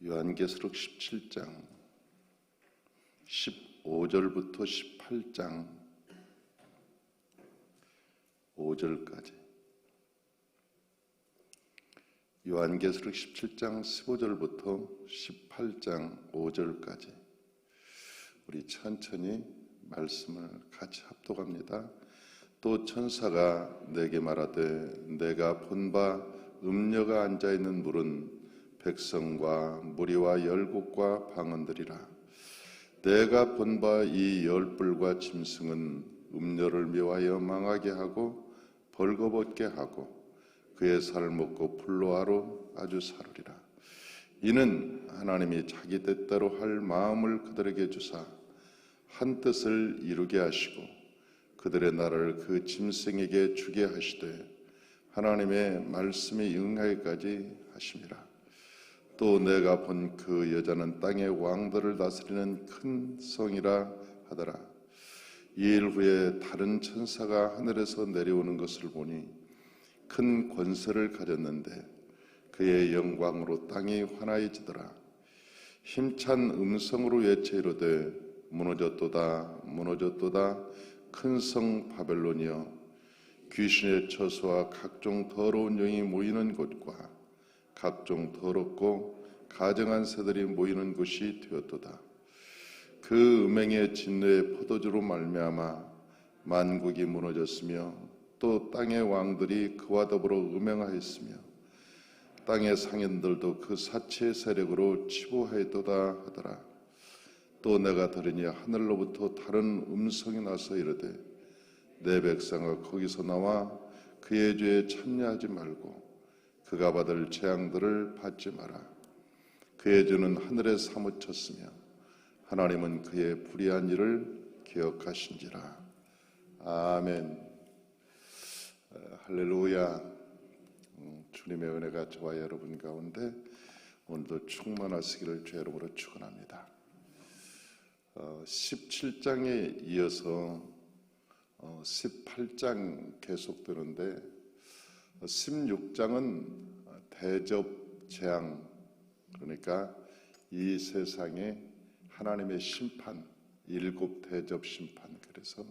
요한계시록 17장 15절부터 18장 5절까지, 요한계시록 17장 15절부터 18장 5절까지 우리 천천히 말씀을 같이 합독합니다. 또 천사가 내게 말하되 내가 본 바 음녀가 앉아있는 물은 백성과 무리와 열국과 방언들이라. 내가 본 바 이 열불과 짐승은 음녀를 묘하여 망하게 하고 벌거벗게 하고 그의 살을 먹고 불로하러 아주 사르리라. 이는 하나님이 자기 뜻대로 할 마음을 그들에게 주사 한 뜻을 이루게 하시고 그들의 나라를 그 짐승에게 주게 하시되 하나님의 말씀이 응하기까지 하심이라. 또 내가 본 그 여자는 땅의 왕들을 다스리는 큰 성이라 하더라. 이 일 후에 다른 천사가 하늘에서 내려오는 것을 보니 큰 권세를 가졌는데 그의 영광으로 땅이 환하여지더라. 힘찬 음성으로 외쳐 이르되 무너졌도다 무너졌도다 큰 성 바벨론이여, 귀신의 처소와 각종 더러운 영이 모이는 곳과 각종 더럽고 가증한 새들이 모이는 곳이 되었도다. 그 음행의 진노의 포도주로 말미암아 만국이 무너졌으며 또 땅의 왕들이 그와 더불어 음행하였으며 땅의 상인들도 그 사치의 세력으로 치부하였도다 하더라. 또 내가 들으니 하늘로부터 다른 음성이 나서 이르되 내 백성아 거기서 나와 그의 죄에 참여하지 말고 그가 받을 재앙들을 받지 마라. 그의 죄는 하늘에 사무쳤으며 하나님은 그의 불의한 일을 기억하신지라. 아멘. 할렐루야. 주님의 은혜가 저와 여러분 가운데 오늘도 충만하시기를 주의 이름으로 축원합니다. 17장에 이어서 18장 계속되는데 16장은 대접 재앙, 그러니까 이 세상에 하나님의 심판, 7 대접 심판, 그래서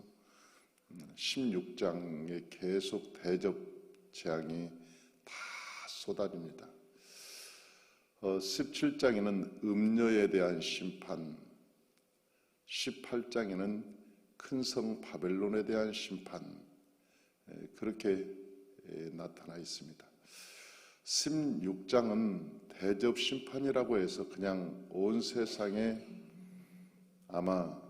16장에 계속 대접 재앙이 다 쏟아집니다. 17장에는 음녀에 대한 심판, 18장에는 큰 성 바벨론에 대한 심판, 그렇게 나타나 있습니다. 16장은 대접 심판이라고 해서 그냥 온 세상에 아마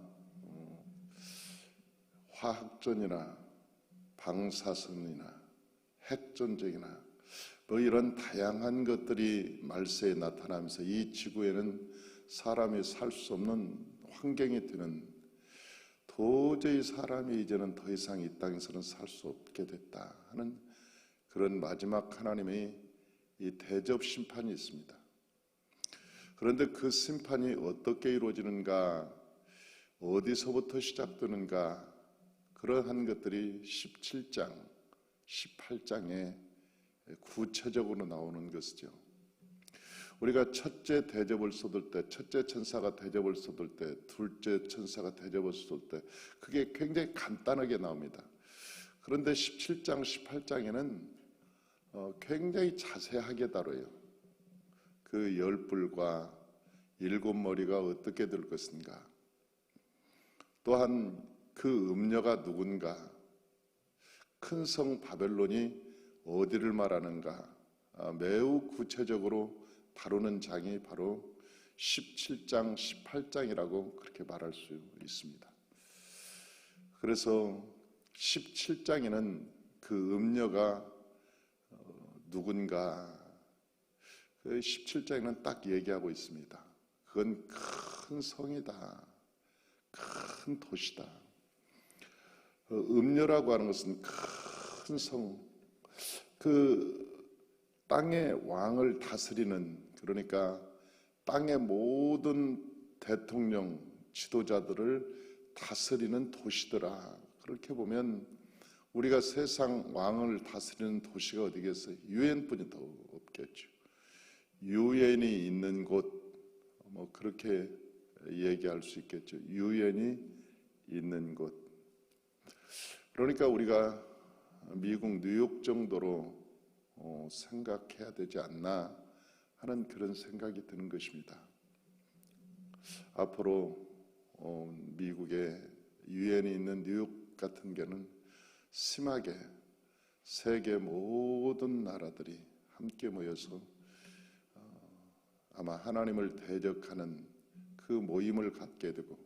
화학전이나 방사선이나 핵전쟁이나 뭐 이런 다양한 것들이 말세에 나타나면서 이 지구에는 사람이 살 수 없는 환경이 되는, 도저히 사람이 이제는 더 이상 이 땅에서는 살 수 없게 됐다 하는 그런 마지막 하나님의 이 대접 심판이 있습니다. 그런데 그 심판이 어떻게 이루어지는가, 어디서부터 시작되는가, 그러한 것들이 17장, 18장에 구체적으로 나오는 것이죠. 우리가 첫째 대접을 쏟을 때, 첫째 천사가 대접을 쏟을 때, 둘째 천사가 대접을 쏟을 때 그게 굉장히 간단하게 나옵니다. 그런데 17장, 18장에는 굉장히 자세하게 다뤄요. 그 열불과 7머리가 어떻게 될 것인가, 또한 그 음녀가 누군가, 큰 성 바벨론이 어디를 말하는가, 매우 구체적으로 다루는 장이 바로 17장, 18장이라고 그렇게 말할 수 있습니다. 그래서 17장에는 그 음녀가 누군가, 그 17장에는 딱 얘기하고 있습니다. 그건 큰 성이다, 큰 도시다. 음녀라고 하는 것은 큰 성, 그 땅의 왕을 다스리는, 그러니까 땅의 모든 대통령, 지도자들을 다스리는 도시더라. 그렇게 보면 우리가 세상 왕을 다스리는 도시가 어디겠어요? 유엔뿐이 더 없겠죠. 유엔이 있는 곳, 그렇게 얘기할 수 있겠죠. 유엔이 있는 곳. 그러니까 우리가 미국 뉴욕 정도로 생각해야 되지 않나 하는 그런 생각이 드는 것입니다. 앞으로 미국의 유엔이 있는 뉴욕 같은 경우는 심하게 세계 모든 나라들이 함께 모여서 아마 하나님을 대적하는 그 모임을 갖게 되고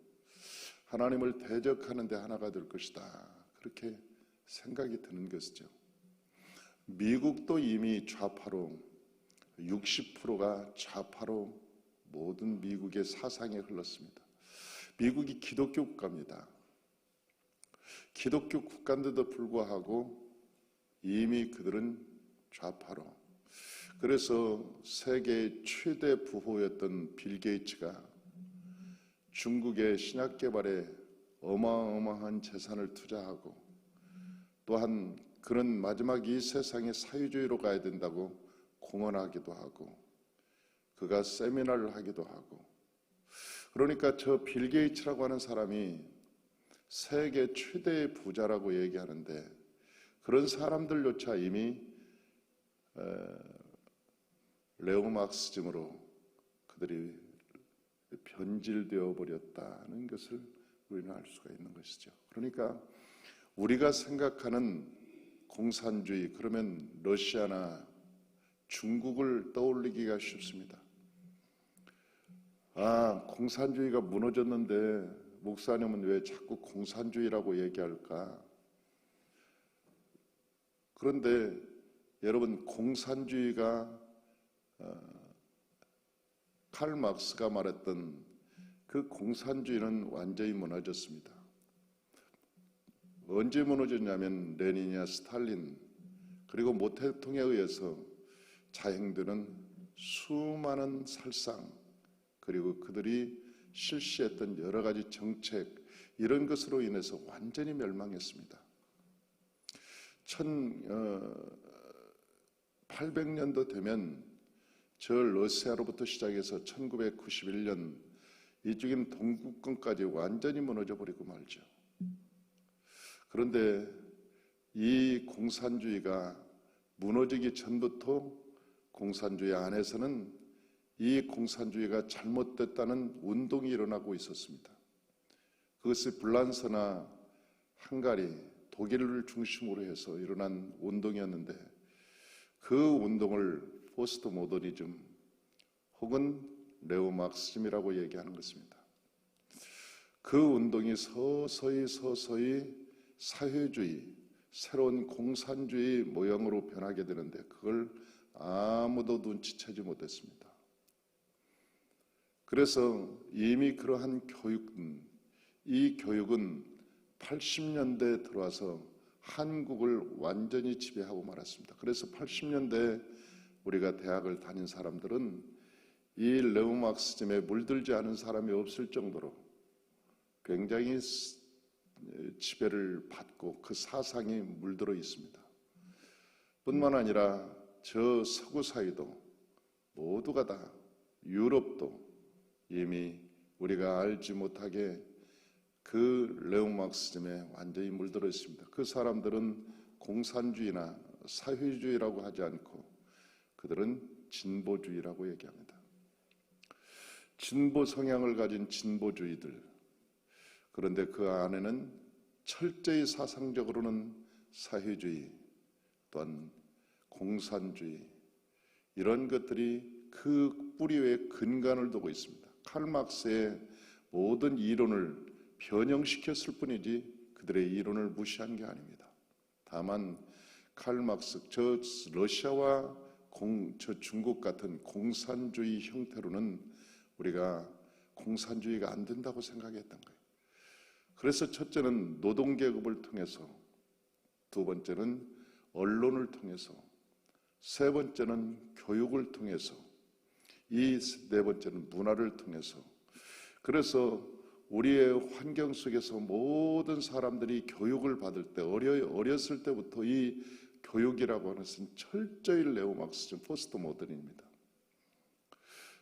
하나님을 대적하는 데 하나가 될 것이다. 그렇게 생각이 드는 것이죠. 미국도 이미 좌파로 60%가 좌파로 모든 미국의 사상에 흘렀습니다. 미국이 기독교 국가입니다. 기독교 국가인데도 불구하고 이미 그들은 좌파로. 그래서 세계 최대 부호였던 빌 게이츠가 중국의 신약 개발에 어마어마한 재산을 투자하고 또한 그런 마지막 이 세상에 사회주의로 가야 된다고 공언하기도 하고 그가 세미나를 하기도 하고 그러니까 저 빌 게이츠라고 하는 사람이 세계 최대의 부자라고 얘기하는데 그런 사람들조차 이미 네오마르크시즘으로 그들이 변질되어 버렸다는 것을 우리는 알 수가 있는 것이죠. 그러니까 우리가 생각하는 공산주의 그러면 러시아나 중국을 떠올리기가 쉽습니다. 공산주의가 무너졌는데 목사님은 왜 자꾸 공산주의라고 얘기할까? 그런데 여러분 공산주의가 칼 막스가 말했던 그 공산주의는 완전히 무너졌습니다. 언제 무너졌냐면 레닌이나 스탈린 그리고 모 대통령에 의해서 자행되는 수많은 살상 그리고 그들이 실시했던 여러 가지 정책 이런 것으로 인해서 완전히 멸망했습니다. 1800년도 되면 저 러시아로부터 시작해서 1991년 이쪽인 동구권까지 완전히 무너져 버리고 말죠. 그런데 이 공산주의가 무너지기 전부터 공산주의 안에서는 이 공산주의가 잘못됐다는 운동이 일어나고 있었습니다. 그것이 불란서나 헝가리, 독일을 중심으로 해서 일어난 운동이었는데 그 운동을 포스트 모더니즘 혹은 네오마르크시즘이라고 얘기하는 것입니다. 그 운동이 서서히 사회주의, 새로운 공산주의 모형으로 변하게 되는데 그걸 아무도 눈치채지 못했습니다. 그래서 이미 그러한 이 교육은 80년대에 들어와서 한국을 완전히 지배하고 말았습니다. 그래서 80년대에 우리가 대학을 다닌 사람들은 이 네오마르크시즘에 물들지 않은 사람이 없을 정도로 굉장히 지배를 받고 그 사상이 물들어 있습니다. 뿐만 아니라 저 서구 사회도 모두가 다 유럽도 이미 우리가 알지 못하게 그 네오마르크시즘에 완전히 물들어 있습니다. 그 사람들은 공산주의나 사회주의라고 하지 않고 그들은 진보주의라고 얘기합니다. 진보 성향을 가진 진보주의들. 그런데 그 안에는 철저히 사상적으로는 사회주의 또한 공산주의 이런 것들이 그 뿌리 위에 근간을 두고 있습니다. 칼 막스의 모든 이론을 변형시켰을 뿐이지 그들의 이론을 무시한 게 아닙니다. 다만 칼 막스 저 러시아와 저 중국 같은 공산주의 형태로는 우리가 공산주의가 안 된다고 생각했던 거예요. 그래서 첫째는 노동계급을 통해서, 두 번째는 언론을 통해서, 세 번째는 교육을 통해서, 이 네 번째는 문화를 통해서. 그래서 우리의 환경 속에서 모든 사람들이 교육을 받을 때 어렸을 때부터 이 교육이라고 하는 것은 철저히 네오마르크시즘 포스트 모던입니다.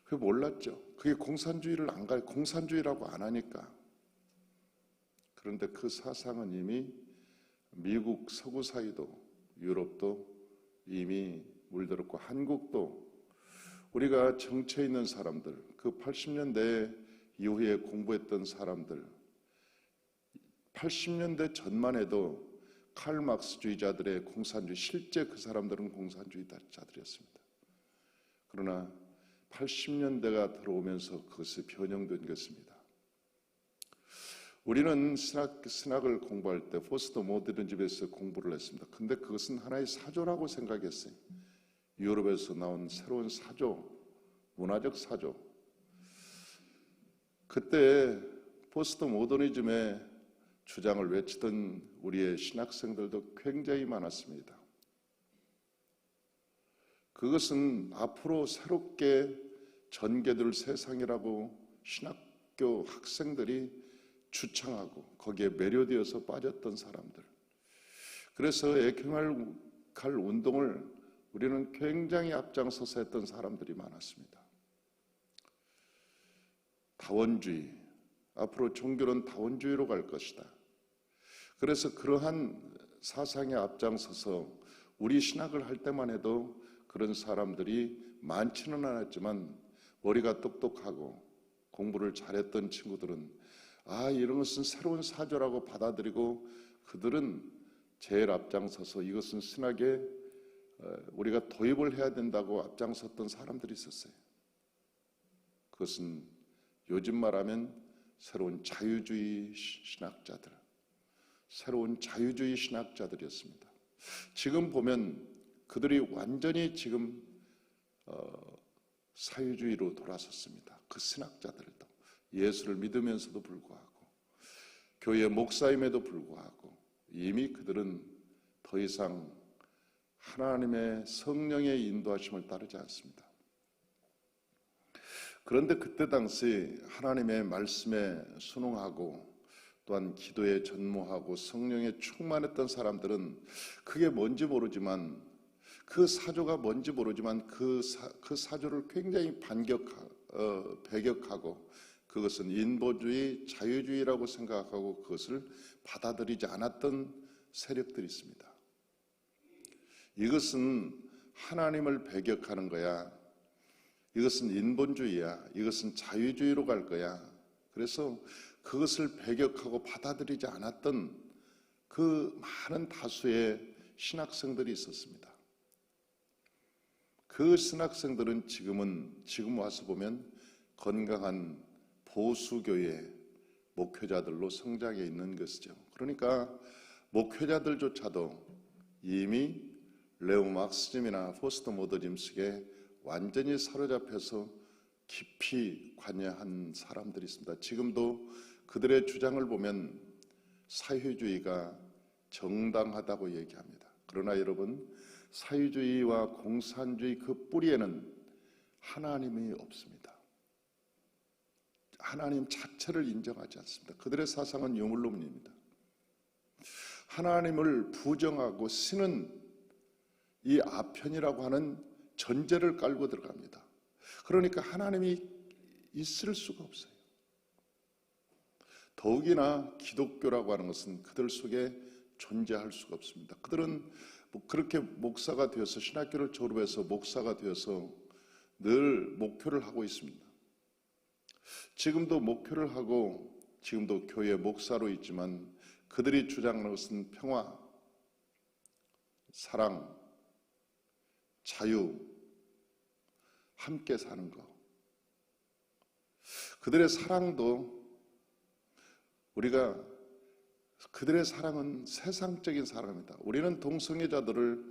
그게 몰랐죠. 그게 공산주의라고 안 하니까. 그런데 그 사상은 이미 미국 서구 사회도 유럽도 이미 물들었고, 한국도 우리가 정치에 있는 사람들, 그 80년대 이후에 공부했던 사람들, 80년대 전만 해도 칼 막스주의자들의 공산주의, 실제 그 사람들은 공산주의자들이었습니다. 그러나 80년대가 들어오면서 그것이 변형된 것입니다. 우리는 신학을 공부할 때 포스트 모더니즘에서 공부를 했습니다. 근데 그것은 하나의 사조라고 생각했어요. 유럽에서 나온 새로운 사조, 문화적 사조. 그때 포스트 모더니즘의 주장을 외치던 우리의 신학생들도 굉장히 많았습니다. 그것은 앞으로 새롭게 전개될 세상이라고 신학교 학생들이 주창하고 거기에 매료되어서 빠졌던 사람들. 그래서 에큐메니칼 운동을 우리는 굉장히 앞장서서 했던 사람들이 많았습니다. 다원주의, 앞으로 종교는 다원주의로 갈 것이다. 그래서 그러한 사상에 앞장서서 우리 신학을 할 때만 해도 그런 사람들이 많지는 않았지만 머리가 똑똑하고 공부를 잘했던 친구들은 이런 것은 새로운 사조라고 받아들이고 그들은 제일 앞장서서 이것은 신학에 우리가 도입을 해야 된다고 앞장섰던 사람들이 있었어요. 그것은 요즘 말하면 새로운 자유주의 신학자들, 새로운 자유주의 신학자들이었습니다. 지금 보면 그들이 완전히 지금 사유주의로 돌아섰습니다. 그 신학자들도 예수를 믿으면서도 불구하고 교회 목사임에도 불구하고 이미 그들은 더 이상 하나님의 성령의 인도하심을 따르지 않습니다. 그런데 그때 당시 하나님의 말씀에 순응하고 또한 기도에 전무하고 성령에 충만했던 사람들은 그게 뭔지 모르지만 그 사조가 뭔지 모르지만 그 사조를 굉장히 배격하고 그것은 인본주의, 자유주의라고 생각하고 그것을 받아들이지 않았던 세력들이 있습니다. 이것은 하나님을 배격하는 거야. 이것은 인본주의야. 이것은 자유주의로 갈 거야. 그래서 그것을 배격하고 받아들이지 않았던 그 많은 다수의 신학생들이 있었습니다. 그 신학생들은 지금 와서 보면 건강한 보수교회 목회자들로 성장해 있는 것이죠. 그러니까 목회자들조차도 이미 네오마르크시즘이나 포스트 모더니즘 속에 완전히 사로잡혀서 깊이 관여한 사람들이 있습니다. 지금도 그들의 주장을 보면 사회주의가 정당하다고 얘기합니다. 그러나 여러분, 사회주의와 공산주의 그 뿌리에는 하나님이 없습니다. 하나님 자체를 인정하지 않습니다. 그들의 사상은 유물론입니다. 하나님을 부정하고 신은 이 아편이라고 하는 전제를 깔고 들어갑니다. 그러니까 하나님이 있을 수가 없어요. 더욱이나 기독교라고 하는 것은 그들 속에 존재할 수가 없습니다. 그들은 그렇게 목사가 되어서 신학교를 졸업해서 목사가 되어서 늘 목표를 하고 있습니다. 지금도 목표를 하고 지금도 교회 목사로 있지만 그들이 주장하는 것은 평화, 사랑, 자유, 함께 사는 것. 그들의 사랑도 그들의 사랑은 세상적인 사랑입니다. 우리는 동성애자들을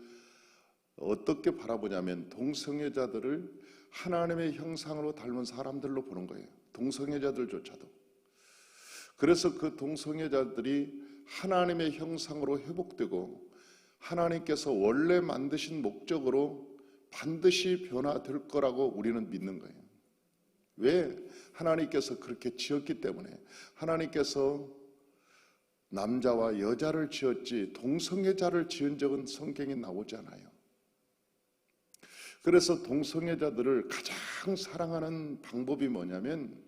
어떻게 바라보냐면 동성애자들을 하나님의 형상으로 닮은 사람들로 보는 거예요. 동성애자들조차도. 그래서 그 동성애자들이 하나님의 형상으로 회복되고 하나님께서 원래 만드신 목적으로 반드시 변화될 거라고 우리는 믿는 거예요. 왜? 하나님께서 그렇게 지었기 때문에. 하나님께서 남자와 여자를 지었지 동성애자를 지은 적은 성경에 나오지 않아요. 그래서 동성애자들을 가장 사랑하는 방법이 뭐냐면,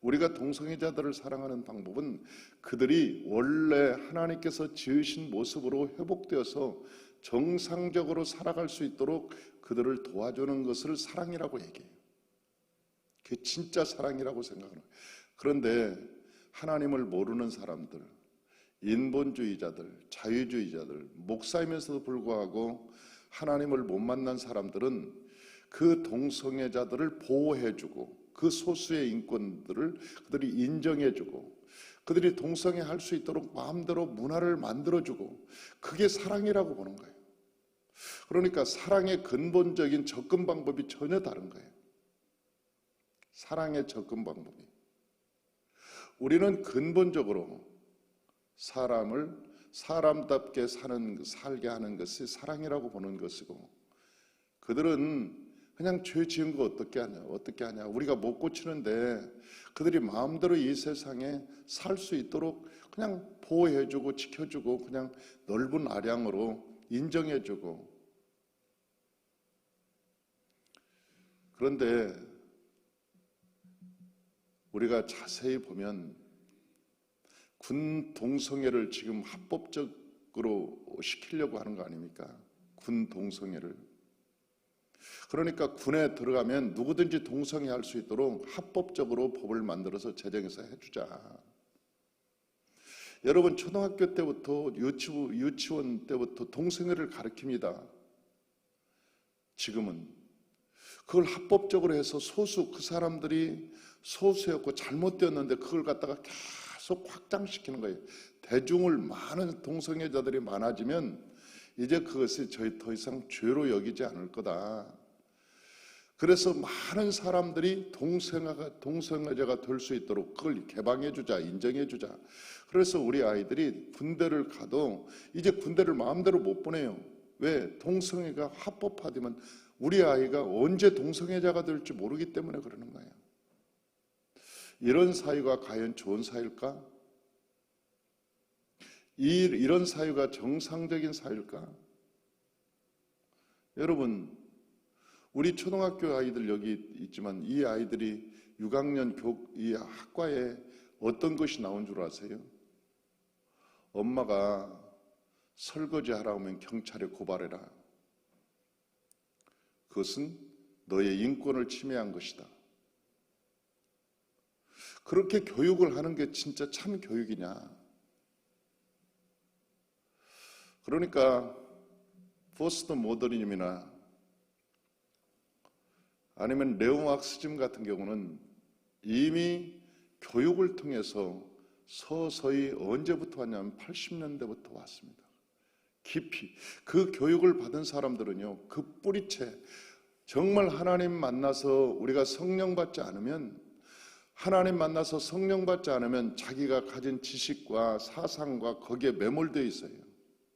우리가 동성애자들을 사랑하는 방법은 그들이 원래 하나님께서 지으신 모습으로 회복되어서 정상적으로 살아갈 수 있도록 그들을 도와주는 것을 사랑이라고 얘기해요. 그게 진짜 사랑이라고 생각하는 거예요. 그런데 하나님을 모르는 사람들, 인본주의자들, 자유주의자들, 목사이면서도 불구하고 하나님을 못 만난 사람들은 그 동성애자들을 보호해주고 그 소수의 인권들을 그들이 인정해주고 그들이 동성애할 수 있도록 마음대로 문화를 만들어주고, 그게 사랑이라고 보는 거예요. 그러니까 사랑의 근본적인 접근 방법이 전혀 다른 거예요. 사랑의 접근 방법이. 우리는 근본적으로 사람을 사람답게 살게 하는 것이 사랑이라고 보는 것이고, 그들은 그냥 죄 지은 거 어떻게 하냐. 우리가 못 고치는데 그들이 마음대로 이 세상에 살 수 있도록 그냥 보호해주고 지켜주고 그냥 넓은 아량으로 인정해주고. 그런데 우리가 자세히 보면 군 동성애를 지금 합법적으로 시키려고 하는 거 아닙니까? 군 동성애를. 그러니까 군에 들어가면 누구든지 동성애할 수 있도록 합법적으로 법을 만들어서 제정해서 해주자. 여러분, 초등학교 때부터 유치원 때부터 동성애를 가르칩니다. 지금은 그걸 합법적으로 해서 그 사람들이 소수였고 잘못되었는데 그걸 갖다가 계속 확장시키는 거예요. 대중을, 많은 동성애자들이 많아지면 이제 그것이 더 이상 죄로 여기지 않을 거다. 그래서 많은 사람들이 동성애자가 될 수 있도록 그걸 개방해주자, 인정해주자. 그래서 우리 아이들이 군대를 가도 이제 군대를 마음대로 못 보내요. 왜? 동성애가 합법화되면 우리 아이가 언제 동성애자가 될지 모르기 때문에 그러는 거예요. 이런 사유가 과연 좋은 사유일까? 이런 사유가 정상적인 사유일까? 여러분, 우리 초등학교 아이들 여기 있지만 이 아이들이 6학년 이 학과에 어떤 것이 나온 줄 아세요? 엄마가 설거지 하라 하면 경찰에 고발해라. 그것은 너의 인권을 침해한 것이다. 그렇게 교육을 하는 게 진짜 참 교육이냐? 그러니까 포스트 모더니즘이나 아니면 네오마크시즘 같은 경우는 이미 교육을 통해서 서서히 언제부터 왔냐면 80년대부터 왔습니다. 깊이 그 교육을 받은 사람들은요, 그 뿌리채, 정말 하나님 만나서 우리가 성령 받지 않으면, 하나님 만나서 성령 받지 않으면 자기가 가진 지식과 사상과 거기에 매몰되어 있어요.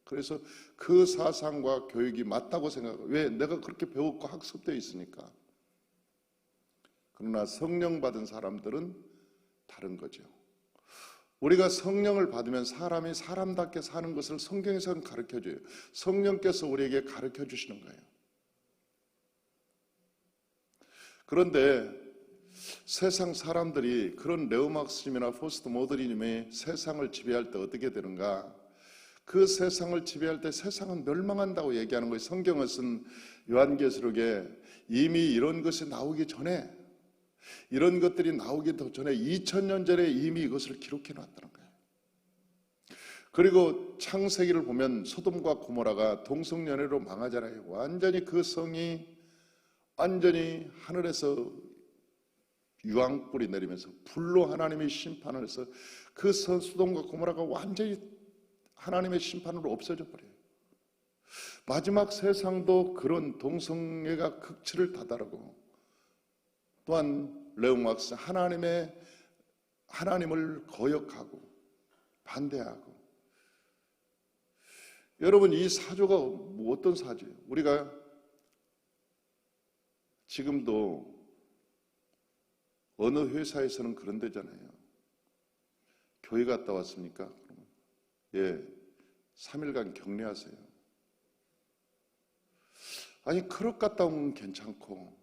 그래서 그 사상과 교육이 맞다고 생각해요. 왜? 내가 그렇게 배웠고 학습되어 있으니까. 그러나 성령 받은 사람들은 다른 거죠. 우리가 성령을 받으면 사람이 사람답게 사는 것을 성경에서는 가르쳐줘요. 성령께서 우리에게 가르쳐 주시는 거예요. 그런데 세상 사람들이 그런 네오마크시즘이나 포스트 모더니즘의 세상을 지배할 때 어떻게 되는가? 그 세상을 지배할 때 세상은 멸망한다고 얘기하는 거예요. 성경을 쓴 요한계시록에 이미 이런 것이 나오기 전에, 이런 것들이 나오기 더 전에 2000년 전에 이미 이것을 기록해 놨다는 거예요. 그리고 창세기를 보면 소돔과 고모라가 동성연애로 망하잖아요. 완전히 그 성이 완전히 하늘에서 유황불이 내리면서 불로 하나님의 심판을 해서 그 소돔과 고모라가 완전히 하나님의 심판으로 없어져 버려요. 마지막 세상도 그런 동성애가 극치를 다다르고, 또한 레옹왁스 하나님을 거역하고 반대하고. 여러분, 이 사조가 어떤 사조예요? 우리가 지금도 어느 회사에서는 그런 데잖아요. 교회 갔다 왔습니까? 예, 3일간 격려하세요. 아니 클럽 갔다 오면 괜찮고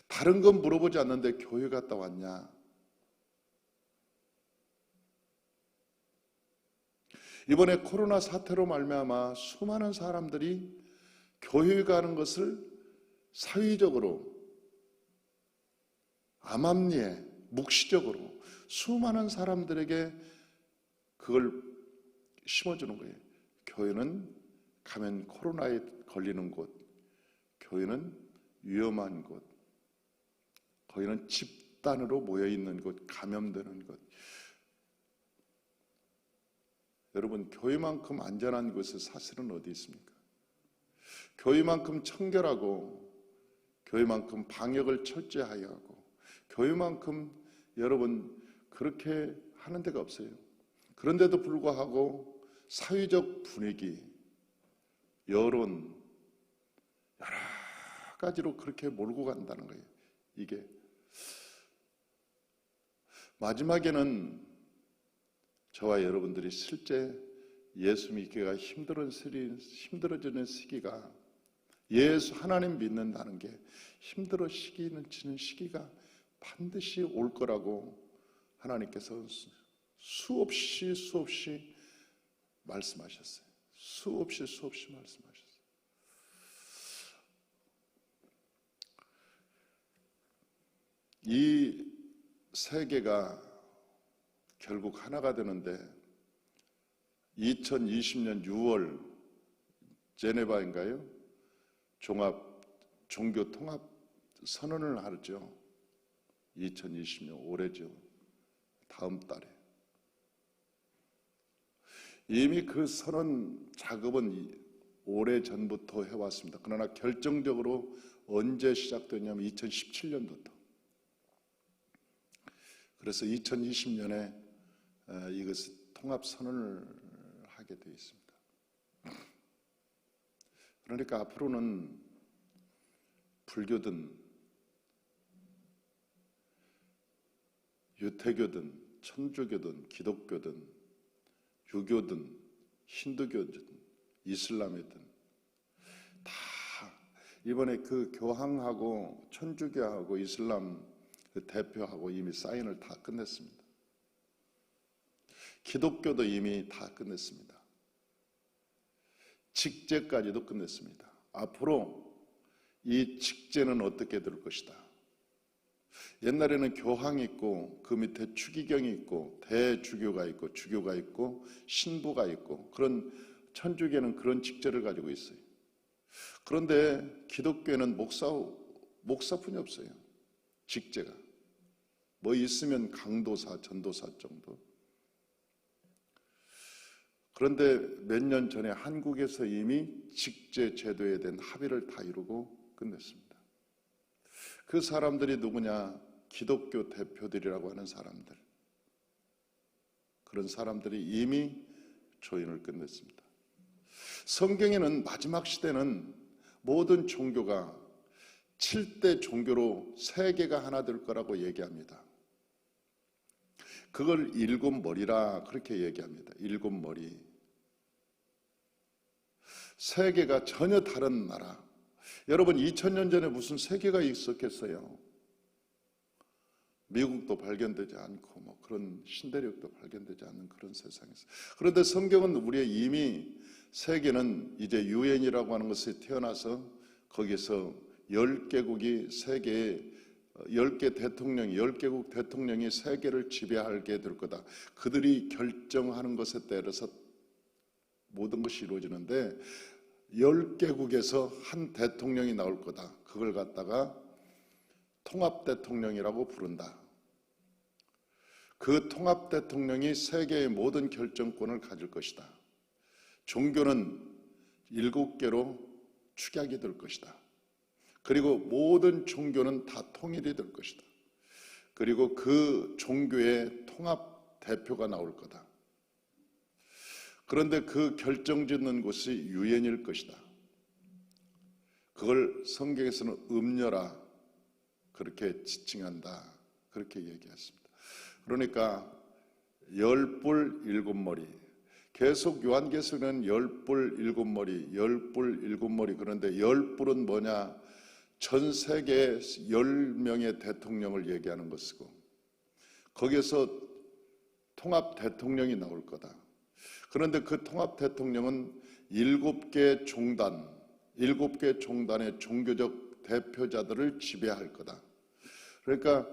다른 건 물어보지 않는데 교회 갔다 왔냐? 이번에 코로나 사태로 말미암아 수많은 사람들이 교회 가는 것을 사회적으로, 암암리에, 묵시적으로 수많은 사람들에게 그걸 심어주는 거예요. 교회는 가면 코로나에 걸리는 곳, 교회는 위험한 곳, 거기는 집단으로 모여있는 곳, 감염되는 곳. 여러분, 교회만큼 안전한 곳은 사실은 어디 있습니까? 교회만큼 청결하고, 교회만큼 방역을 철저하게 하고, 교회만큼 여러분 그렇게 하는 데가 없어요. 그런데도 불구하고 사회적 분위기, 여론, 여러 가지로 그렇게 몰고 간다는 거예요. 이게 마지막에는 저와 여러분들이 실제 예수 믿기가 힘들어지는 시기가, 예수 하나님 믿는다는 게 힘들어지는 시기가 반드시 올 거라고 하나님께서 수없이 말씀하셨어요. 수없이 말씀하셨어요. 이 세계가 결국 하나가 되는데 2020년 6월 제네바인가요? 종교 통합 선언을 하죠. 2020년 올해죠. 다음 달에. 이미 그 선언 작업은 오래전부터 해왔습니다. 그러나 결정적으로 언제 시작됐냐면 2017년부터. 그래서 2020년에 이것을 통합 선언을 하게 되어 있습니다. 그러니까 앞으로는 불교든 유태교든 천주교든 기독교든 유교든 힌두교든 이슬람이든 다 이번에 그 교황하고 천주교하고 이슬람 대표하고 이미 사인을 다 끝냈습니다. 기독교도 이미 다 끝냈습니다. 직제까지도 끝냈습니다. 앞으로 이 직제는 어떻게 될 것이다. 옛날에는 교황이 있고 그 밑에 추기경이 있고 대주교가 있고 주교가 있고 신부가 있고, 그런 천주교는 그런 직제를 가지고 있어요. 그런데 기독교에는 목사뿐이 없어요. 직제가 뭐 있으면 강도사, 전도사 정도. 그런데 몇 년 전에 한국에서 이미 직제 제도에 대한 합의를 다 이루고 끝냈습니다. 그 사람들이 누구냐? 기독교 대표들이라고 하는 사람들. 그런 사람들이 이미 조인을 끝냈습니다. 성경에는 마지막 시대는 모든 종교가 7대 종교로 세계가 하나 될 거라고 얘기합니다. 그걸 일곱 머리라 그렇게 얘기합니다. 일곱 머리. 세계가 전혀 다른 나라. 여러분 2000년 전에 무슨 세계가 있었겠어요? 미국도 발견되지 않고 뭐 그런 신대륙도 발견되지 않는 그런 세상에서. 그런데 성경은 우리의 이미 세계는 이제 유엔이라고 하는 것에 태어나서 거기서 10개국이 세계에 10개 대통령이 10개국 대통령이 세계를 지배하게 될 거다. 그들이 결정하는 것에 따라서 모든 것이 이루어지는데 10개국에서 한 대통령이 나올 거다. 그걸 갖다가 통합대통령이라고 부른다. 그 통합대통령이 세계의 모든 결정권을 가질 것이다. 종교는 7개로 축약이 될 것이다. 그리고 모든 종교는 다 통일이 될 것이다. 그리고 그 종교의 통합 대표가 나올 거다. 그런데 그 결정짓는 곳이 유엔일 것이다. 그걸 성경에서는 음녀라 그렇게 지칭한다. 그렇게 얘기했습니다. 그러니까 10뿔 7머리. 계속 요한계시록은 10뿔 7머리, 10뿔 7머리. 그런데 10뿔은 뭐냐? 전 세계 10명의 대통령을 얘기하는 것이고, 거기에서 통합 대통령이 나올 거다. 그런데 그 통합 대통령은 7개 종단, 7개 종단의 종교적 대표자들을 지배할 거다. 그러니까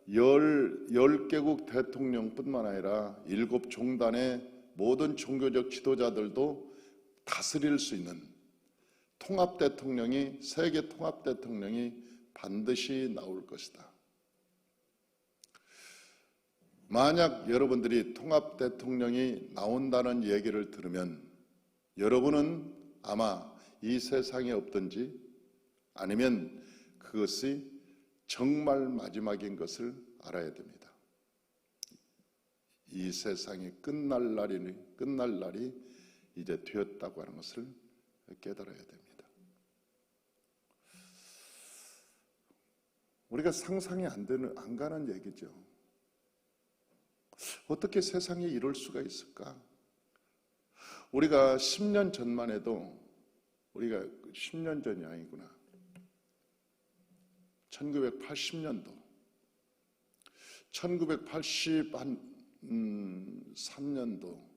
10개국 대통령뿐만 아니라 7종단의 모든 종교적 지도자들도 다스릴 수 있는 통합 대통령이, 세계 통합 대통령이 반드시 나올 것이다. 만약 여러분들이 통합 대통령이 나온다는 얘기를 들으면 여러분은 아마 이 세상에 없든지 아니면 그것이 정말 마지막인 것을 알아야 됩니다. 이 세상이 끝날 날이 이제 되었다고 하는 것을 깨달아야 됩니다. 우리가 상상이 안 가는 얘기죠. 어떻게 세상에 이럴 수가 있을까? 우리가 10년 전만 해도, 우리가 10년 전이 아니구나, 1980년도 1983년도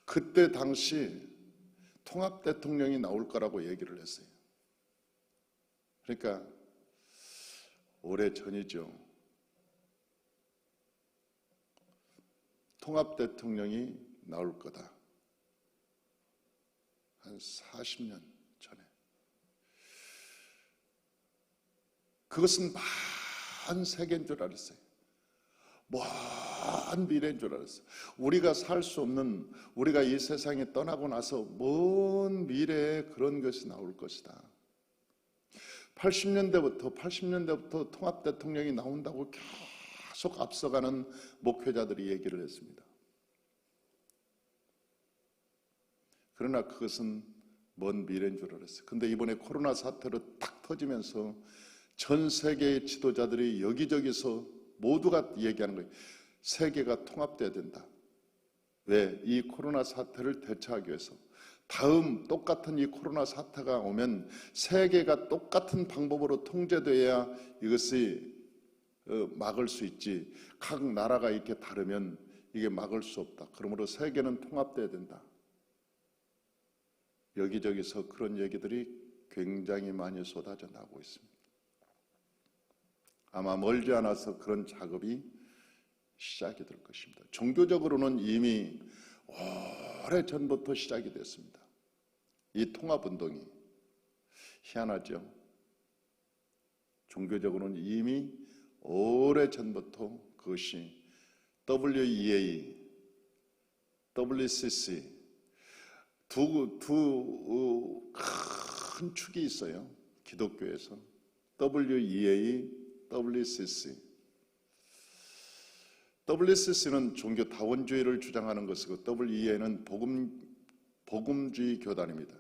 그때 당시 통합 대통령이 나올 거라고 얘기를 했어요. 그러니까 오래 전이죠. 통합 대통령이 나올 거다. 한 40년 전에. 그것은 먼 세계인 줄 알았어요. 먼 미래인 줄 알았어요. 우리가 살 수 없는, 우리가 이 세상에 떠나고 나서 먼 미래에 그런 것이 나올 것이다. 80년대부터 통합 대통령이 나온다고 계속 앞서가는 목회자들이 얘기를 했습니다. 그러나 그것은 먼 미래인 줄 알았어요. 근데 이번에 코로나 사태로 딱 터지면서 전 세계의 지도자들이 여기저기서 모두가 얘기하는 거예요. 세계가 통합돼야 된다. 왜? 이 코로나 사태를 대처하기 위해서. 다음 똑같은 이 코로나 사태가 오면 세계가 똑같은 방법으로 통제돼야 이것이 막을 수 있지. 각 나라가 이렇게 다르면 이게 막을 수 없다. 그러므로 세계는 통합돼야 된다. 여기저기서 그런 얘기들이 굉장히 많이 쏟아져 나오고 있습니다. 아마 멀지 않아서 그런 작업이 시작이 될 것입니다. 종교적으로는 이미 오래전부터 시작이 됐습니다. 이 통합운동이. 희한하죠? 종교적으로는 이미 오래전부터 그것이 WEA, WCC 두 큰 축이 있어요. 기독교에서. WEA, WCC. WCC는 종교 다원주의를 주장하는 것이고 WEA는 복음주의 교단입니다.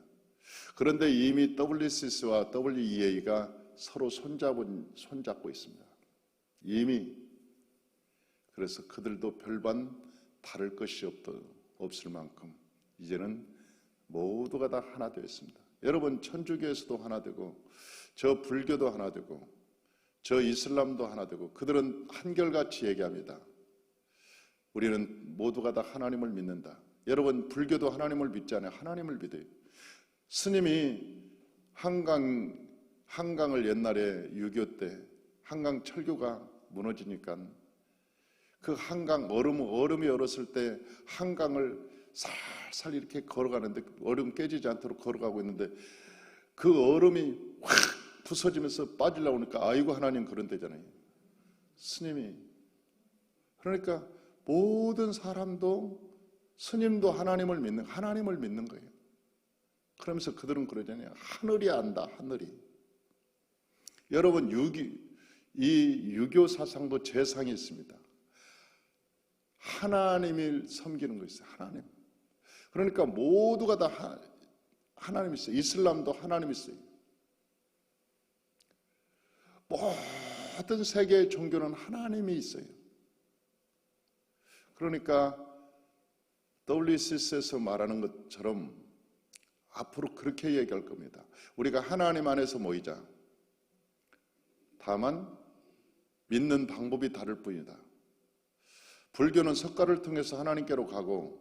그런데 이미 WCC와 WEA가 서로 손잡고 있습니다. 이미. 그래서 그들도 별반 다를 것이 없을 만큼 이제는 모두가 다 하나 되었습니다. 여러분, 천주교에서도 하나 되고 저 불교도 하나 되고 저 이슬람도 하나 되고 그들은 한결같이 얘기합니다. 우리는 모두가 다 하나님을 믿는다. 여러분, 불교도 하나님을 믿지 않아요. 하나님을 믿어요. 스님이 한강을 옛날에 6.25 때 한강 철교가 무너지니까 그 한강 얼음이 얼었을 때 한강을 살살 이렇게 걸어가는데 얼음 깨지지 않도록 걸어가고 있는데 그 얼음이 확 부서지면서 빠지려고 하니까 아이고 하나님 그런 데잖아요. 스님이. 그러니까 모든 사람도 스님도 하나님을 믿는 거예요. 그러면서 그들은 그러잖아요. 하늘이 안다. 하늘이. 여러분, 이 유교 사상도 재상이 있습니다. 하나님을 섬기는 거 있어요. 하나님. 그러니까 모두가 다 하나님이 있어요. 이슬람도 하나님이 있어요. 모든 세계의 종교는 하나님이 있어요. 그러니까 WCC에서 말하는 것처럼 앞으로 그렇게 얘기할 겁니다. 우리가 하나님 안에서 모이자. 다만 믿는 방법이 다를 뿐이다. 불교는 석가를 통해서 하나님께로 가고,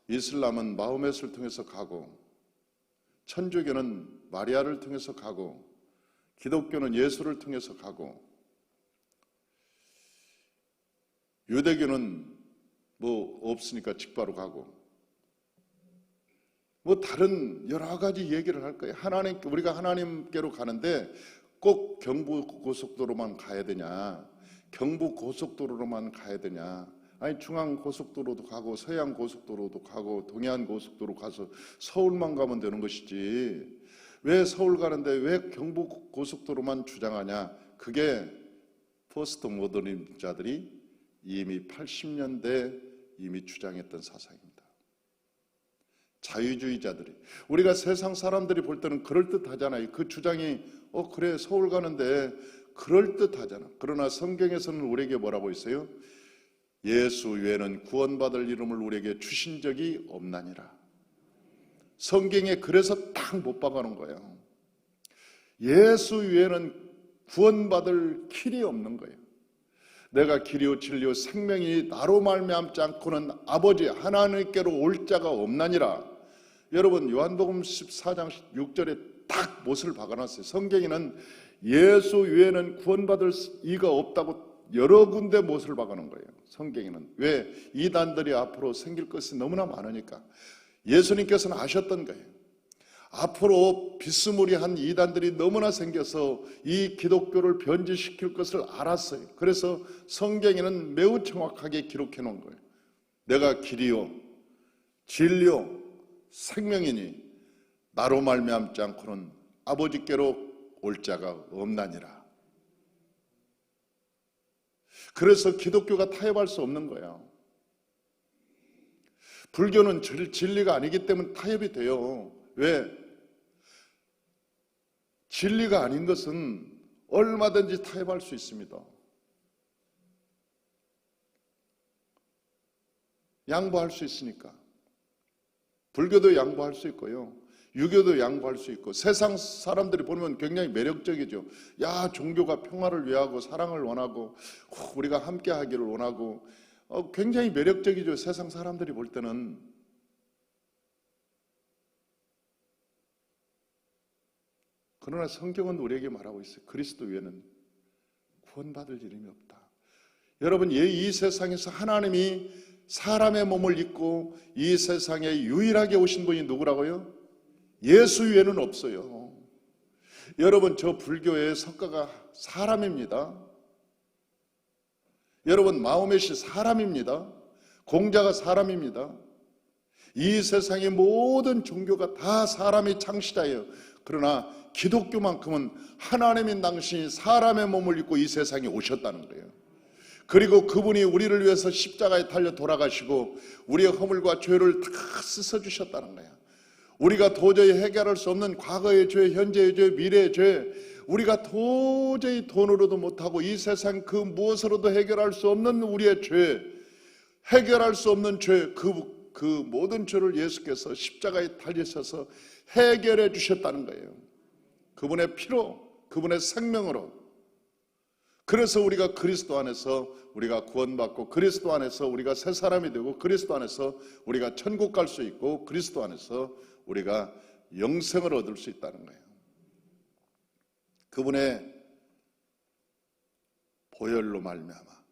이슬람은 마호멧을 통해서 가고, 천주교는 마리아를 통해서 가고, 기독교는 예수를 통해서 가고, 유대교는 뭐 없으니까 직바로 가고, 뭐 다른 여러 가지 얘기를 할 거예요. 우리가 하나님께로 가는데 꼭 경부고속도로만 가야 되냐, 경부고속도로로만 가야 되냐, 아니 중앙고속도로도 가고 서해안고속도로도 가고 동해안고속도로 가서 서울만 가면 되는 것이지 왜 서울 가는데 왜 경부고속도로만 주장하냐. 그게 포스트 모더니즘자들이 이미 80년대 이미 주장했던 사상입니다. 자유주의자들이, 우리가 세상 사람들이 볼 때는 그럴듯하잖아요. 그 주장이 그래 서울 가는데 그럴듯하잖아. 그러나 성경에서는 우리에게 뭐라고 있어요? 예수 외에는 구원받을 이름을 우리에게 주신 적이 없나니라. 성경에 그래서 딱 못 박아놓은 거예요. 예수 외에는 구원받을 길이 없는 거예요. 내가 길이요 진리요 생명이 나로 말미암지 않고는 아버지 하나님께로 올 자가 없나니라. 여러분 요한복음 14장 6절에 딱 못을 박아놨어요. 성경에는 예수 외에는 구원받을 이가 없다고 여러 군데 못을 박아놓은 거예요. 성경에는. 왜? 이단들이 앞으로 생길 것이 너무나 많으니까. 예수님께서는 아셨던 거예요. 앞으로 비스무리한 이단들이 너무나 생겨서 이 기독교를 변질시킬 것을 알았어요. 그래서 성경에는 매우 정확하게 기록해 놓은 거예요. 내가 길이요 진리요 생명이니 나로 말미암지 않고는 아버지께로 올 자가 없나니라. 그래서 기독교가 타협할 수 없는 거예요. 불교는 진리가 아니기 때문에 타협이 돼요. 왜? 진리가 아닌 것은 얼마든지 타협할 수 있습니다. 양보할 수 있으니까. 불교도 양보할 수 있고요. 유교도 양보할 수 있고, 세상 사람들이 보면 굉장히 매력적이죠. 야, 종교가 평화를 위하고 사랑을 원하고 우리가 함께 하기를 원하고 굉장히 매력적이죠. 세상 사람들이 볼 때는. 그러나 성경은 우리에게 말하고 있어요. 그리스도 외에는 구원받을 이름이 없다. 여러분, 이 세상에서 하나님이 사람의 몸을 입고 이 세상에 유일하게 오신 분이 누구라고요? 예수 외에는 없어요. 여러분, 저 불교의 석가가 사람입니다. 여러분, 마호멧이 사람입니다. 공자가 사람입니다. 이 세상의 모든 종교가 다 사람의 창시자예요. 그러나 기독교만큼은 하나님인 당신이 사람의 몸을 입고 이 세상에 오셨다는 거예요. 그리고 그분이 우리를 위해서 십자가에 달려 돌아가시고 우리의 허물과 죄를 다 씻어주셨다는 거예요. 우리가 도저히 해결할 수 없는 과거의 죄, 현재의 죄, 미래의 죄, 우리가 도저히 돈으로도 못하고 이 세상 그 무엇으로도 해결할 수 없는 우리의 죄, 해결할 수 없는 죄, 그 모든 죄를 예수께서 십자가에 달리셔서 해결해 주셨다는 거예요. 그분의 피로, 그분의 생명으로. 그래서 우리가 그리스도 안에서 우리가 구원받고, 그리스도 안에서 우리가 새 사람이 되고, 그리스도 안에서 우리가 천국 갈 수 있고, 그리스도 안에서 우리가 영생을 얻을 수 있다는 거예요. 그분의 보혈로 말미암아,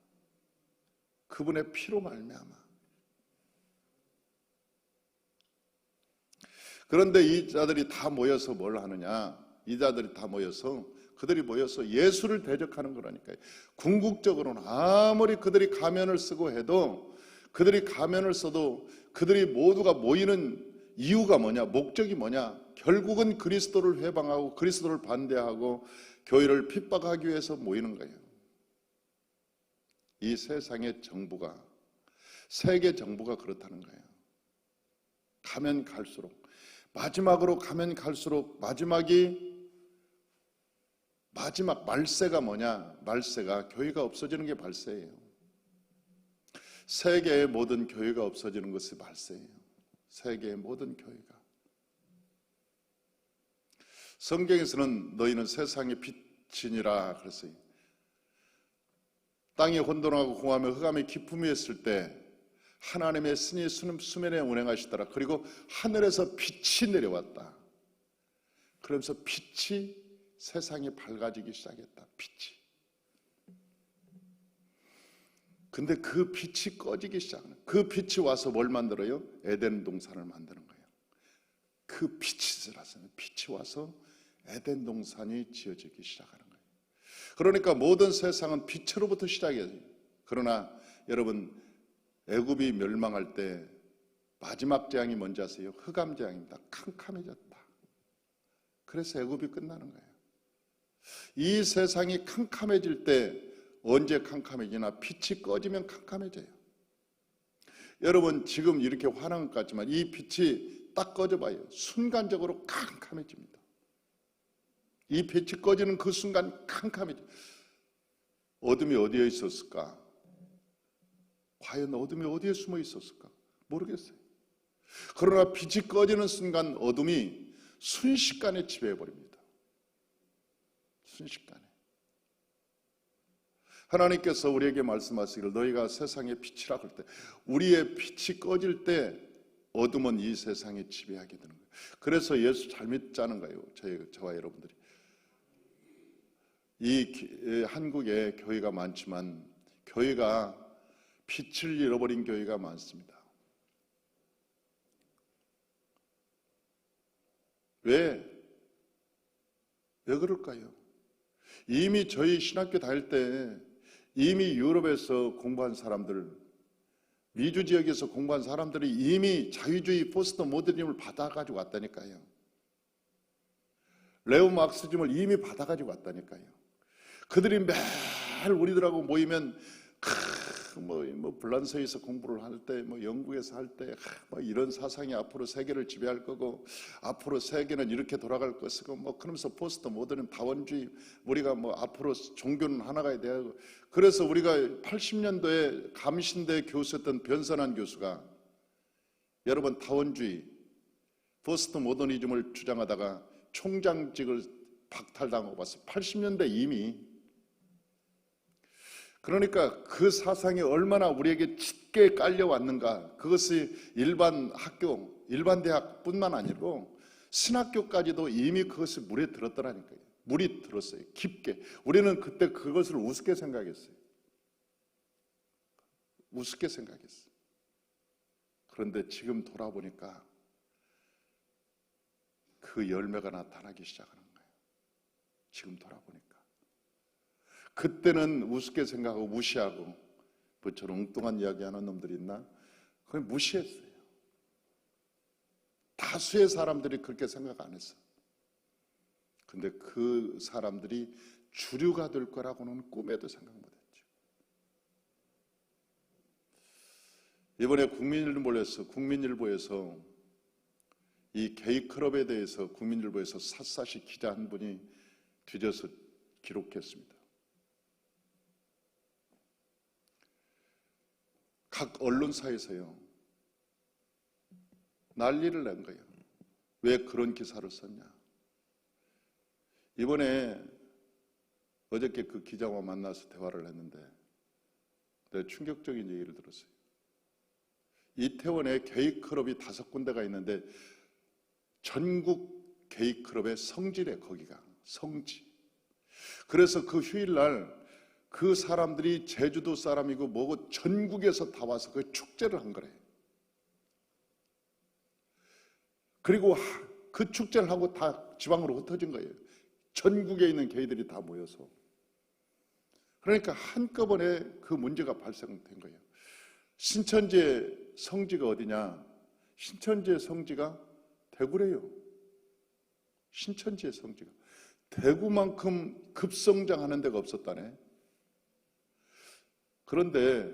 그분의 피로 말미암아. 그런데 이 자들이 다 모여서 뭘 하느냐? 이 자들이 다 모여서, 그들이 모여서 예수를 대적하는 거라니까요. 궁극적으로는 아무리 그들이 가면을 쓰고 해도, 그들이 가면을 써도 그들이 모두가 모이는 이유가 뭐냐? 목적이 뭐냐? 결국은 그리스도를 회방하고 그리스도를 반대하고 교회를 핍박하기 위해서 모이는 거예요. 이 세상의 정부가, 세계 정부가 그렇다는 거예요. 가면 갈수록, 마지막으로 가면 갈수록 마지막 말세가 뭐냐? 말세가 교회가 없어지는 게 말세예요. 세계의 모든 교회가 없어지는 것이 말세예요. 세계의 모든 교회가. 성경에서는 너희는 세상의 빛이니라 그랬어요. 땅이 혼돈하고 공하며 흑암의 깊음이 있을 때 하나님의 신이 수면에 운행하시더라. 그리고 하늘에서 빛이 내려왔다. 그러면서 빛이 세상이 밝아지기 시작했다. 빛이. 근데 그 빛이 꺼지기 시작하는, 그 빛이 와서 뭘 만들어요? 에덴 동산을 만드는 거예요. 그 빛이 와서 에덴 동산이 지어지기 시작하는 거예요. 그러니까 모든 세상은 빛으로부터 시작해요. 그러나 여러분, 애굽이 멸망할 때 마지막 재앙이 뭔지 아세요? 흑암 재앙입니다. 캄캄해졌다. 그래서 애굽이 끝나는 거예요. 이 세상이 캄캄해질 때 언제 캄캄해지나? 빛이 꺼지면 캄캄해져요. 여러분, 지금 이렇게 화난 것 같지만 이 빛이 딱 꺼져봐요. 순간적으로 캄캄해집니다. 이 빛이 꺼지는 그 순간 캄캄해져요. 어둠이 어디에 있었을까? 과연 어둠이 어디에 숨어 있었을까? 모르겠어요. 그러나 빛이 꺼지는 순간 어둠이 순식간에 지배해버립니다. 순식간에. 하나님께서 우리에게 말씀하시기를 너희가 세상의 빛이라 할 때, 우리의 빛이 꺼질 때 어둠은 이 세상에 지배하게 되는 거예요. 그래서 예수 잘 믿자는 거예요. 저와 여러분들이. 이 한국에 교회가 많지만 교회가 빛을 잃어버린 교회가 많습니다. 왜 그럴까요? 이미 저희 신학교 다닐 때 이미 유럽에서 공부한 사람들, 미주 지역에서 공부한 사람들이 이미 자유주의 포스트 모더니즘을 받아가지고 왔다니까요. 레오 막스즘을 이미 받아가지고 왔다니까요. 그들이 매일 우리들하고 모이면 불란서에서 공부를 할 때, 영국에서 할 때, 이런 사상이 앞으로 세계를 지배할 거고, 앞으로 세계는 이렇게 돌아갈 것이고, 그러면서 포스트 모더는 다원주의, 우리가 앞으로 종교는 하나가 돼야 하고, 그래서 우리가 80년도에 감신대 교수였던 변선한 교수가, 여러분, 다원주의, 포스트 모더니즘을 주장하다가 총장직을 박탈당하고 봤어요. 80년대 이미. 그러니까 그 사상이 얼마나 우리에게 짙게 깔려왔는가. 그것이 일반 학교, 일반 대학뿐만 아니고 신학교까지도 이미 그것이 물에 들었더라니까요. 물이 들었어요. 깊게. 우리는 그때 그것을 우습게 생각했어요. 우습게 생각했어요. 그런데 지금 돌아보니까 그 열매가 나타나기 시작하는 거예요. 지금 돌아보니까. 그때는 우습게 생각하고 무시하고, 저런 엉뚱한 이야기하는 놈들이 있나? 그걸 무시했어요. 다수의 사람들이 그렇게 생각 안 했어요. 근데 그 사람들이 주류가 될 거라고는 꿈에도 생각 못 했죠. 이번에 국민일보에서 이 게이클럽에 대해서 국민일보에서 샅샅이 기자 한 분이 뒤져서 기록했습니다. 각 언론사에서요, 난리를 낸 거예요. 왜 그런 기사를 썼냐. 이번에 어저께 그 기자와 만나서 대화를 했는데 내가 충격적인 얘기를 들었어요. 이태원에 게이클럽이 5군데가 있는데 전국 게이클럽의 성지래. 거기가 성지. 그래서 그 휴일날 그 사람들이 제주도 사람이고 뭐고 전국에서 다 와서 그 축제를 한 거래요. 그리고 그 축제를 하고 다 지방으로 흩어진 거예요. 전국에 있는 게이들이 다 모여서. 그러니까 한꺼번에 그 문제가 발생된 거예요. 신천지의 성지가 어디냐? 신천지의 성지가 대구래요. 신천지의 성지가. 대구만큼 급성장하는 데가 없었다네. 그런데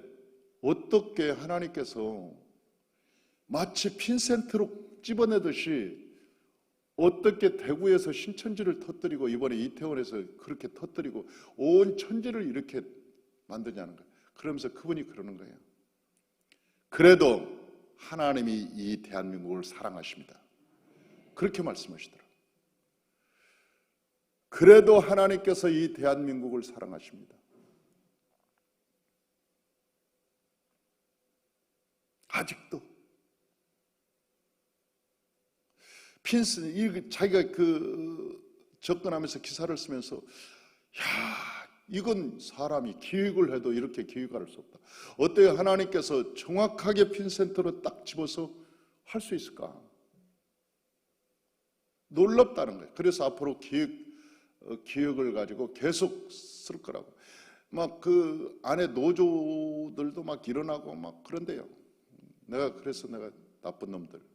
어떻게 하나님께서 마치 핀센트로 집어내듯이 어떻게 대구에서 신천지를 터뜨리고 이번에 이태원에서 그렇게 터뜨리고 온 천지를 이렇게 만드냐는 거예요. 그러면서 그분이 그러는 거예요. 그래도 하나님이 이 대한민국을 사랑하십니다. 그렇게 말씀하시더라고요. 그래도 하나님께서 이 대한민국을 사랑하십니다. 아직도 자기가 접근하면서 기사를 쓰면서 이건 사람이 기획을 해도 이렇게 기획할 수 없다. 어때요? 하나님께서 정확하게 핀센터로 딱 집어서 할 수 있을까? 놀랍다는 거예요. 그래서 앞으로 기획을 가지고 계속 쓸 거라고. 막 그 안에 노조들도 막 일어나고 막 그런데요. 그래서 내가 나쁜 놈들.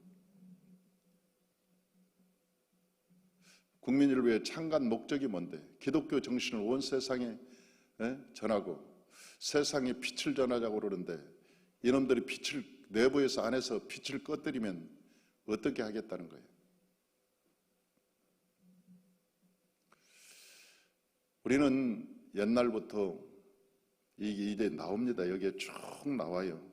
국민을 위해 창간 목적이 뭔데? 기독교 정신을 온 세상에 전하고 세상에 빛을 전하자고 그러는데 이놈들이 빛을 내부에서 안에서 빛을 꺼뜨리면 어떻게 하겠다는 거예요? 우리는 옛날부터 이게 나옵니다. 여기에 쭉 나와요.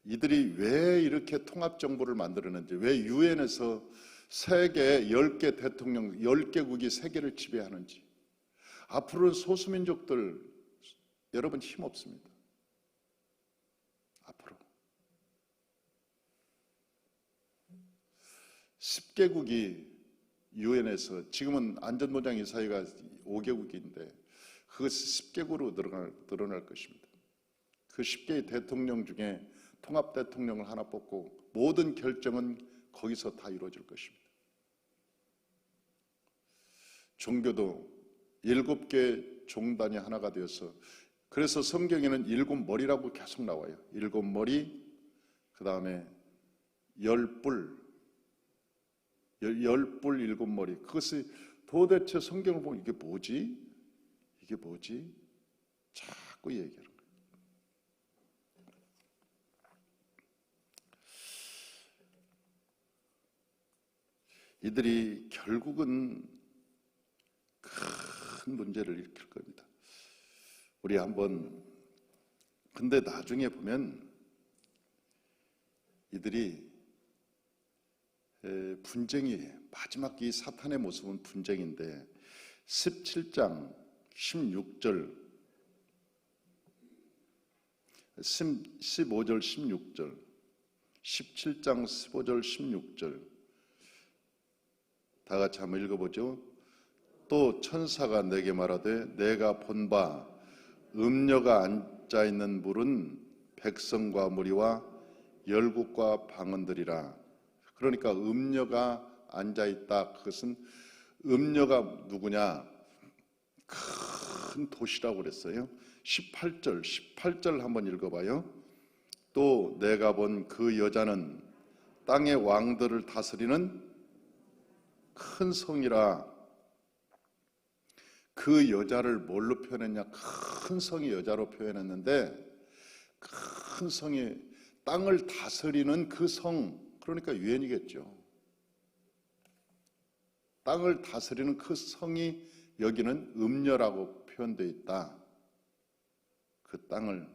이들이 왜 이렇게 통합정부를 만들었는지, 왜 유엔에서 세계 10개 대통령, 10개국이 세계를 지배하는지. 앞으로는 소수민족들, 여러분 힘없습니다. 앞으로 10개국이 유엔에서, 지금은 안전보장이사회가 5개국인데 그것이 10개국으로 늘어날 것입니다. 그 10개의 대통령 중에 통합 대통령을 하나 뽑고 모든 결정은 거기서 다 이루어질 것입니다. 종교도 7개 종단이 하나가 되어서, 그래서 성경에는 7머리라고 계속 나와요. 7머리, 그 다음에 10뿔, 7머리. 그것이 도대체 성경을 보면 이게 뭐지? 이게 뭐지? 자꾸 얘기하는 거예요. 이들이 결국은 큰 문제를 일으킬 겁니다. 우리 한번, 근데 나중에 보면 이들이 분쟁이, 마지막 이 사탄의 모습은 분쟁인데 17장 16절 15절 16절 17장 15절 16절 다 같이 한번 읽어보죠. 또 천사가 내게 말하되 내가 본 바 음녀가 앉아있는 물은 백성과 무리와 열국과 방언들이라. 그러니까 음녀가 앉아있다. 그것은 음녀가 누구냐? 큰 도시라고 그랬어요. 18절 한번 읽어봐요. 또 내가 본 그 여자는 땅의 왕들을 다스리는 큰 성이라. 그 여자를 뭘로 표현했냐? 큰 성이 여자로 표현했는데, 큰 성이 땅을 다스리는 그 성, 그러니까 유엔이겠죠. 땅을 다스리는 그 성이 여기는 음녀라고 표현되어 있다. 그 땅을.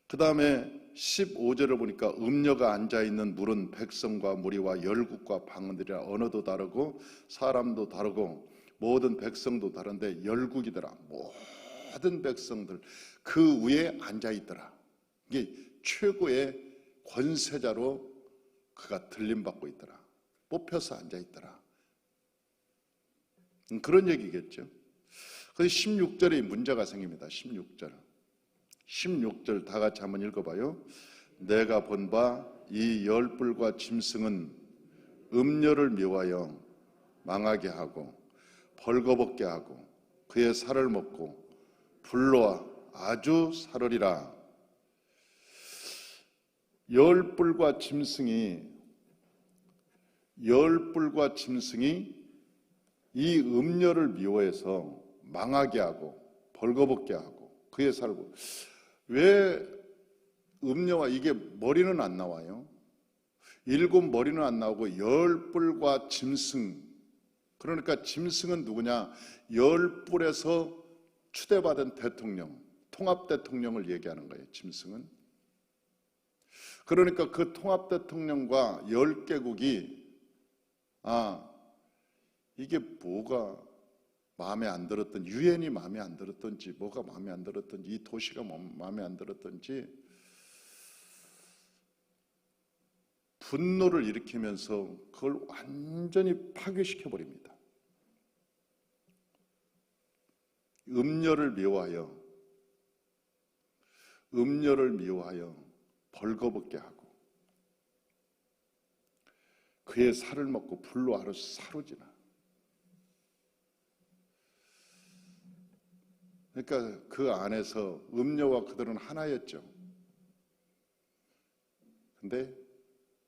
그 다음에 15절을 보니까 음녀가 앉아있는 물은 백성과 무리와 열국과 방언들이라. 언어도 다르고 사람도 다르고 모든 백성도 다른데 열국이더라. 모든 백성들 그 위에 앉아있더라. 이게 최고의 권세자로 그가 들림받고 있더라. 뽑혀서 앉아있더라. 그런 얘기겠죠. 그래서 16절에 문제가 생깁니다. 16절 다 같이 한번 읽어봐요. 내가 본 바 이 열불과 짐승은 음녀를 미워하여 망하게 하고 벌거벗게 하고 그의 살을 먹고 불로 아주 살으리라. 열불과 짐승이 이 음녀를 미워해서 망하게 하고 벌거벗게 하고 그의 살을 먹고. 왜 음녀와 이게 머리는 안 나와요? 7머리는 안 나오고 10뿔과 짐승. 그러니까 짐승은 누구냐? 10뿔에서 추대받은 대통령, 통합대통령을 얘기하는 거예요. 짐승은. 그러니까 그 통합대통령과 10개국이 이게 뭐가 마음에 안 들었던, 유엔이 마음에 안 들었던지 뭐가 마음에 안 들었던지 이 도시가 마음에 안 들었던지 분노를 일으키면서 그걸 완전히 파괴시켜 버립니다. 음녀를 미워하여 벌거벗게 하고 그의 살을 먹고 불로 하루 사로지나. 그러니까 그 안에서 음녀와 그들은 하나였죠. 근데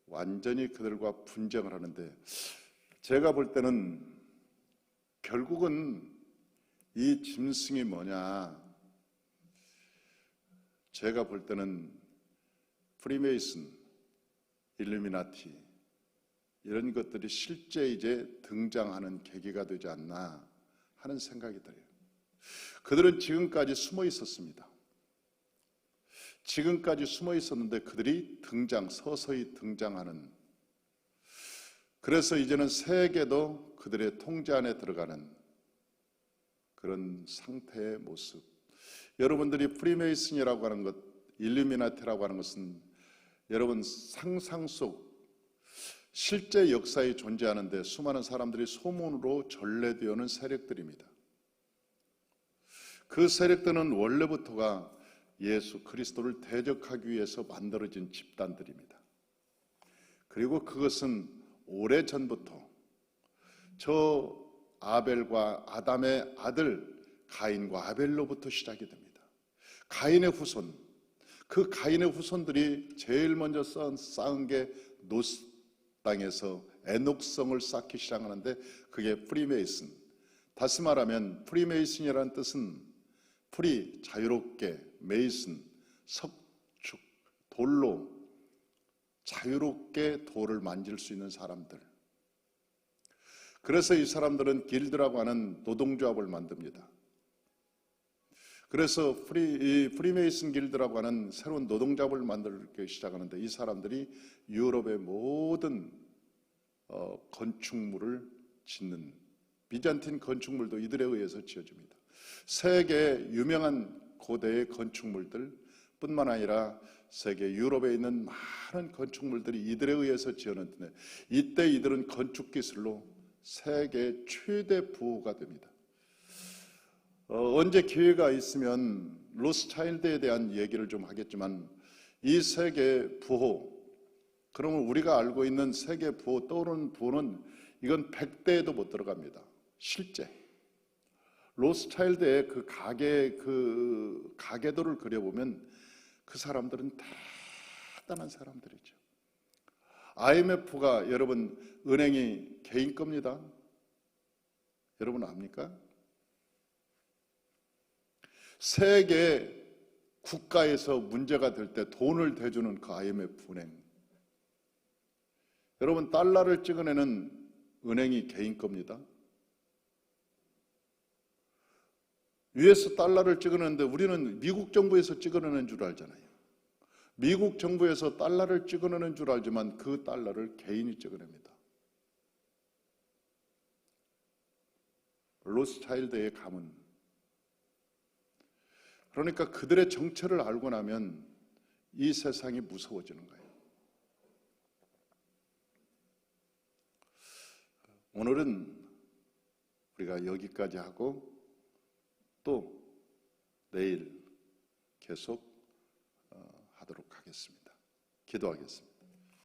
완전히 그들과 분쟁을 하는데, 제가 볼 때는 결국은 이 짐승이 뭐냐, 제가 볼 때는 프리메이슨, 일루미나티 이런 것들이 실제 이제 등장하는 계기가 되지 않나 하는 생각이 들어요. 그들은 지금까지 숨어 있었습니다. 지금까지 숨어 있었는데 그들이 서서히 등장하는, 그래서 이제는 세계도 그들의 통제 안에 들어가는 그런 상태의 모습. 여러분들이 프리메이슨이라고 하는 것, 일루미나티라고 하는 것은 여러분 상상 속 실제 역사에 존재하는데 수많은 사람들이 소문으로 전래되어오는 세력들입니다. 그 세력들은 원래부터가 예수 그리스도를 대적하기 위해서 만들어진 집단들입니다. 그리고 그것은 오래전부터 저 아벨과 아담의 아들 가인과 아벨로부터 시작이 됩니다. 가인의 후손, 그 가인의 후손들이 제일 먼저 쌓은 게 노스 땅에서 에녹성을 쌓기 시작하는데 그게 프리메이슨. 다시 말하면 프리메이슨이라는 뜻은 프리, 자유롭게, 메이슨, 석축, 돌로 자유롭게 돌을 만질 수 있는 사람들. 그래서 이 사람들은 길드라고 하는 노동조합을 만듭니다. 그래서 프리메이슨 길드라고 하는 새로운 노동조합을 만들기 시작하는데, 이 사람들이 유럽의 모든 건축물을 짓는, 비잔틴 건축물도 이들에 의해서 지어집니다. 세계 유명한 고대의 건축물들 뿐만 아니라 세계 유럽에 있는 많은 건축물들이 이들에 의해서 지어졌는데, 이때 이들은 건축 기술로 세계 최대 부호가 됩니다. 언제 기회가 있으면 로스차일드에 대한 얘기를 좀 하겠지만, 이 세계 부호, 그러면 우리가 알고 있는 세계 부호, 떠오르는 부호는 이건 100대에도 못 들어갑니다. 실제 로스차일드의 그 가계도를 그려보면 그 사람들은 대단한 사람들이죠. IMF가 여러분 은행이 개인 겁니다. 여러분 압니까? 세계 국가에서 문제가 될 때 돈을 대주는 그 IMF 은행, 여러분 달러를 찍어내는 은행이 개인 겁니다. US 달러를 찍어내는데 우리는 미국 정부에서 찍어내는 줄 알잖아요. 미국 정부에서 달러를 찍어내는 줄 알지만 그 달러를 개인이 찍어냅니다. 로스차일드의 가문. 그러니까 그들의 정체를 알고 나면 이 세상이 무서워지는 거예요. 오늘은 우리가 여기까지 하고 또 내일 계속 하도록 하겠습니다. 기도하겠습니다.